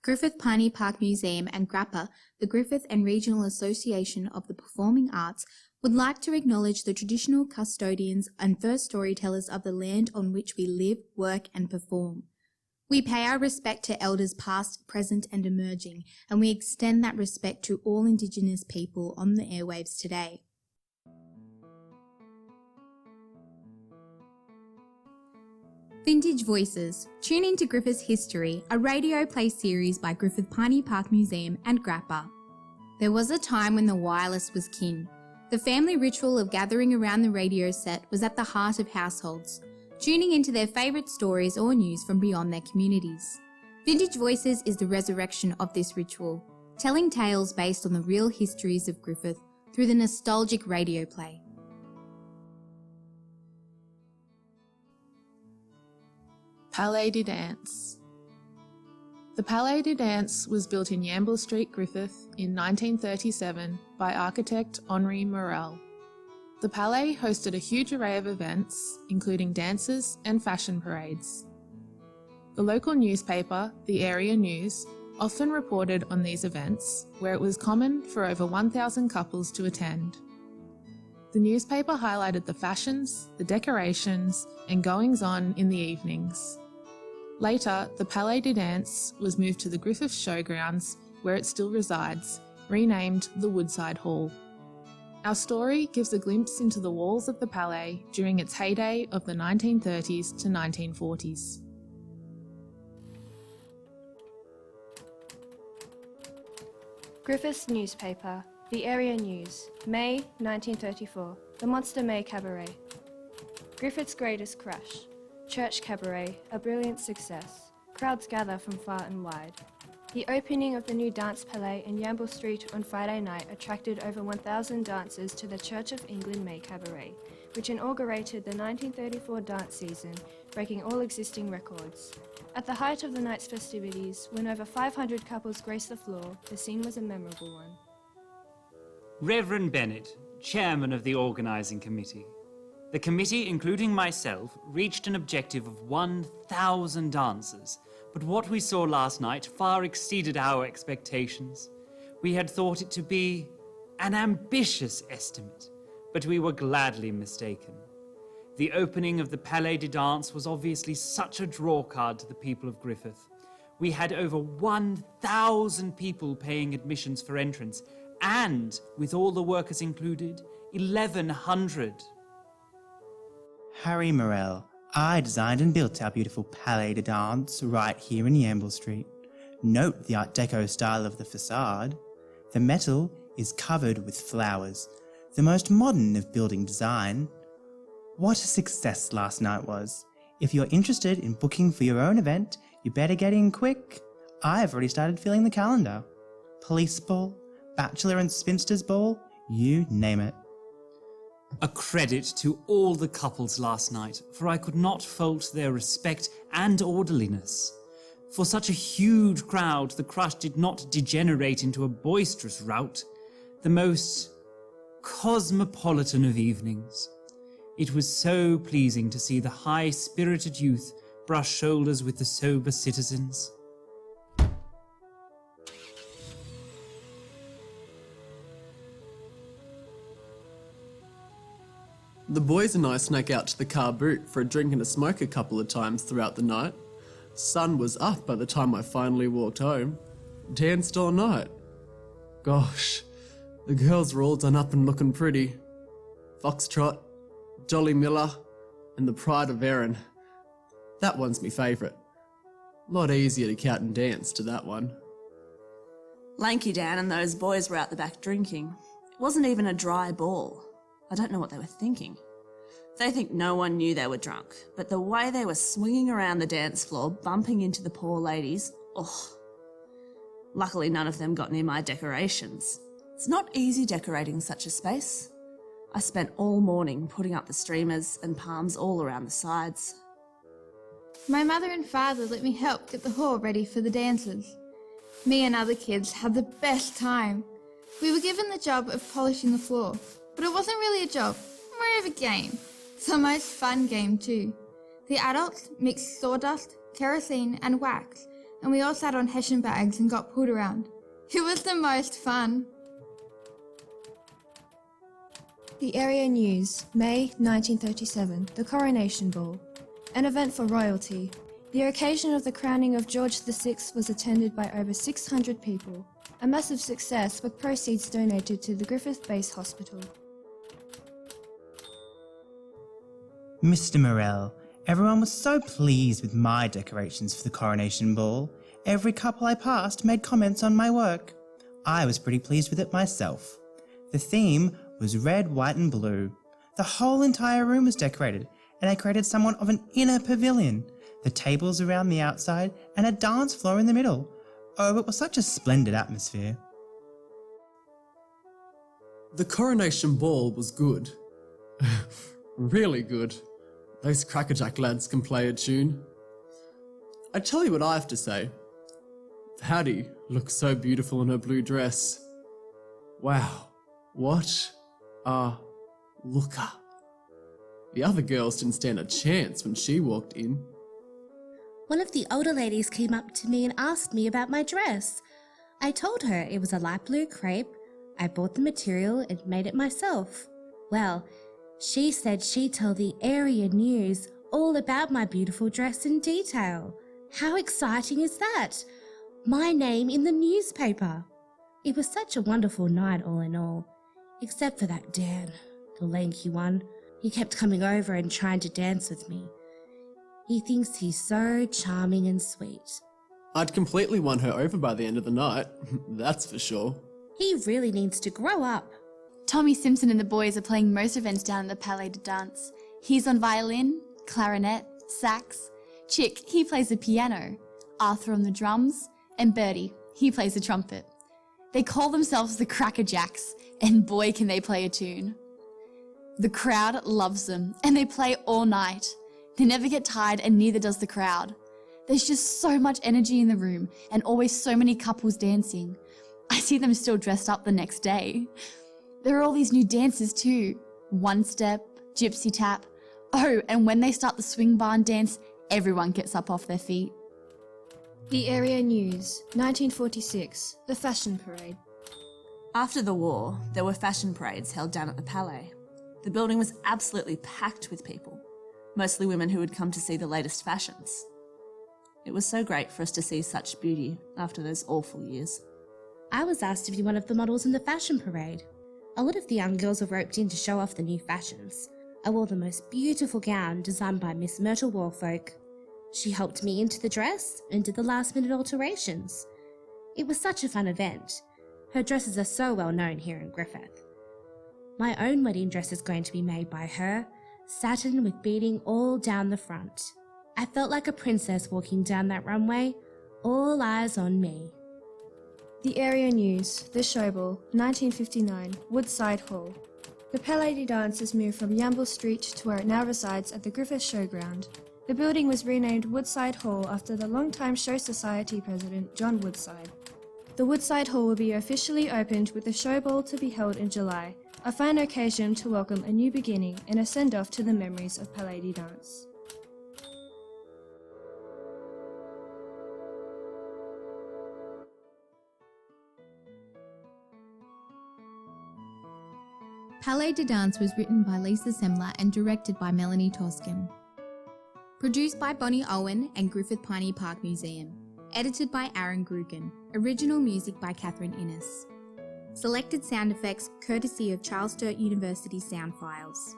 Griffith Piney Park Museum and GRAPA, the Griffith and Regional Association of the Performing Arts, would like to acknowledge the traditional custodians and first storytellers of the land on which we live, work and perform. We pay our respect to elders past, present and emerging, and we extend that respect to all Indigenous people on the airwaves today. Vintage Voices. Tune into Griffith's History, a radio play series by Griffith Piney Park Museum and GRAPA. There was a time when the wireless was king. The family ritual of gathering around the radio set was at the heart of households, tuning into their favourite stories or news from beyond their communities. Vintage Voices is the resurrection of this ritual, telling tales based on the real histories of Griffith through the nostalgic radio play. Palais de Danse. The Palais de Danse was built in Yamble Street, Griffith in 1937 by architect Henri Morel. The Palais hosted a huge array of events, including dances and fashion parades. The local newspaper, the Area News, often reported on these events, where it was common for over 1,000 couples to attend. The newspaper highlighted the fashions, the decorations, and goings-on in the evenings. Later, the Palais de Danse was moved to the Griffith Showgrounds, where it still resides, renamed the Woodside Hall. Our story gives a glimpse into the walls of the Palais during its heyday of the 1930s to 1940s. Griffith's newspaper, the Area News, May 1934, the Monster May Cabaret. Griffith's greatest crush, Church Cabaret, a brilliant success. Crowds gather from far and wide. The opening of the new Danse Palais in Yamble Street on Friday night attracted over 1,000 dancers to the Church of England May Cabaret, which inaugurated the 1934 dance season, breaking all existing records. At the height of the night's festivities, when over 500 couples graced the floor, the scene was a memorable one. Reverend Bennett, chairman of the organising committee. The committee, including myself, reached an objective of 1,000 dancers, but what we saw last night far exceeded our expectations. We had thought it to be an ambitious estimate, but we were gladly mistaken. The opening of the Palais de Danse was obviously such a drawcard to the people of Griffith. We had over 1,000 people paying admissions for entrance, and, with all the workers included, 1,100. Harry Morel. I designed and built our beautiful Palais de Danse right here in Yamble Street. Note the Art Deco style of the facade. The metal is covered with flowers, the most modern of building design. What a success last night was. If you're interested in booking for your own event, you better get in quick. I've already started filling the calendar. Police ball, bachelor and spinster's ball, you name it. A credit to all the couples last night, for I could not fault their respect and orderliness. For such a huge crowd, the crush did not degenerate into a boisterous rout, the most cosmopolitan of evenings. It was so pleasing to see the high-spirited youth brush shoulders with the sober citizens. The boys and I snuck out to the car boot for a drink and a smoke a couple of times throughout the night. Sun was up by the time I finally walked home. Danced all night. Gosh, the girls were all done up and looking pretty. Foxtrot, Dolly Miller, and the Pride of Erin. That one's me favourite. Lot easier to count and dance to that one. Lanky Dan and those boys were out the back drinking. It wasn't even a dry ball. I don't know what they were thinking. They think no one knew they were drunk, but the way they were swinging around the dance floor, bumping into the poor ladies, oh. Luckily none of them got near my decorations. It's not easy decorating such a space. I spent all morning putting up the streamers and palms all around the sides. My mother and father let me help get the hall ready for the dances. Me and other kids had the best time. We were given the job of polishing the floor, but it wasn't really a job, more of a game. It's the most fun game too. The adults mixed sawdust, kerosene and wax, and we all sat on hessian bags and got pulled around. It was the most fun. The Area News, May 1937, the Coronation Ball. An event for royalty. The occasion of the crowning of George VI was attended by over 600 people. A massive success with proceeds donated to the Griffith Base Hospital. Mr. Morel, everyone was so pleased with my decorations for the coronation ball. Every couple I passed made comments on my work. I was pretty pleased with it myself. The theme was red, white and blue. The whole entire room was decorated, and I created somewhat of an inner pavilion. The tables around the outside and a dance floor in the middle. Oh, it was such a splendid atmosphere. The coronation ball was good. Really good. Those crackerjack lads can play a tune. I tell you what I have to say. Pattie looks so beautiful in her blue dress. Wow, what a looker. The other girls didn't stand a chance when she walked in. One of the older ladies came up to me and asked me about my dress. I told her it was a light blue crepe. I bought the material and made it myself. Well, she said she'd tell the Area News all about my beautiful dress in detail. How exciting is that? My name in the newspaper. It was such a wonderful night all in all, except for that Dan, the lanky one. He kept coming over and trying to dance with me. He thinks he's so charming and sweet. I'd completely won her over by the end of the night, that's for sure. He really needs to grow up. Tommy Simpson and the boys are playing most events down in the Palais de Danse. He's on violin, clarinet, sax. Chick, he plays the piano. Arthur on the drums. And Bertie, he plays the trumpet. They call themselves the Crackerjacks, and boy can they play a tune. The crowd loves them, and they play all night. They never get tired, and neither does the crowd. There's just so much energy in the room, and always so many couples dancing. I see them still dressed up the next day. There are all these new dances too. One step, gypsy tap. Oh, and when they start the swing barn dance, everyone gets up off their feet. The Area News, 1946, the Fashion Parade. After the war, there were fashion parades held down at the Palais. The building was absolutely packed with people, mostly women who had come to see the latest fashions. It was so great for us to see such beauty after those awful years. I was asked to be one of the models in the fashion parade. A lot of the young girls were roped in to show off the new fashions. I wore the most beautiful gown designed by Miss Myrtle Woolfolk. She helped me into the dress and did the last-minute alterations. It was such a fun event. Her dresses are so well known here in Griffith. My own wedding dress is going to be made by her, satin with beading all down the front. I felt like a princess walking down that runway, all eyes on me. The Area News, the Showball, 1959, Woodside Hall. The Palais de Danse is moved from Yamble Street to where it now resides at the Griffith Showground. The building was renamed Woodside Hall after the longtime Show Society president, John Woodside. The Woodside Hall will be officially opened with the Showball to be held in July, a fine occasion to welcome a new beginning and a send-off to the memories of Palais de Danse. Palais de Danse was written by Lisa Semmler and directed by Melanie Toscan. Produced by Bonnie Owen and Griffith Piney Park Museum. Edited by Aaron Grugan. Original music by Katherine Innes. Selected sound effects courtesy of Charles Sturt University Sound Files.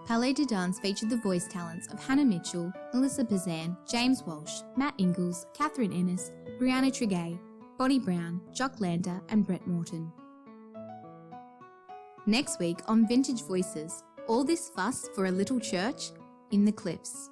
Palais de Danse featured the voice talents of Hannah Mitchell, Melissa Pisan, James Walsh, Matt Ingles, Katherine Innes, Breanna Tregea, Bonnie Browne, Jock and Brette Morton. Next week on Vintage Voices, all this fuss for a little church? In the clips.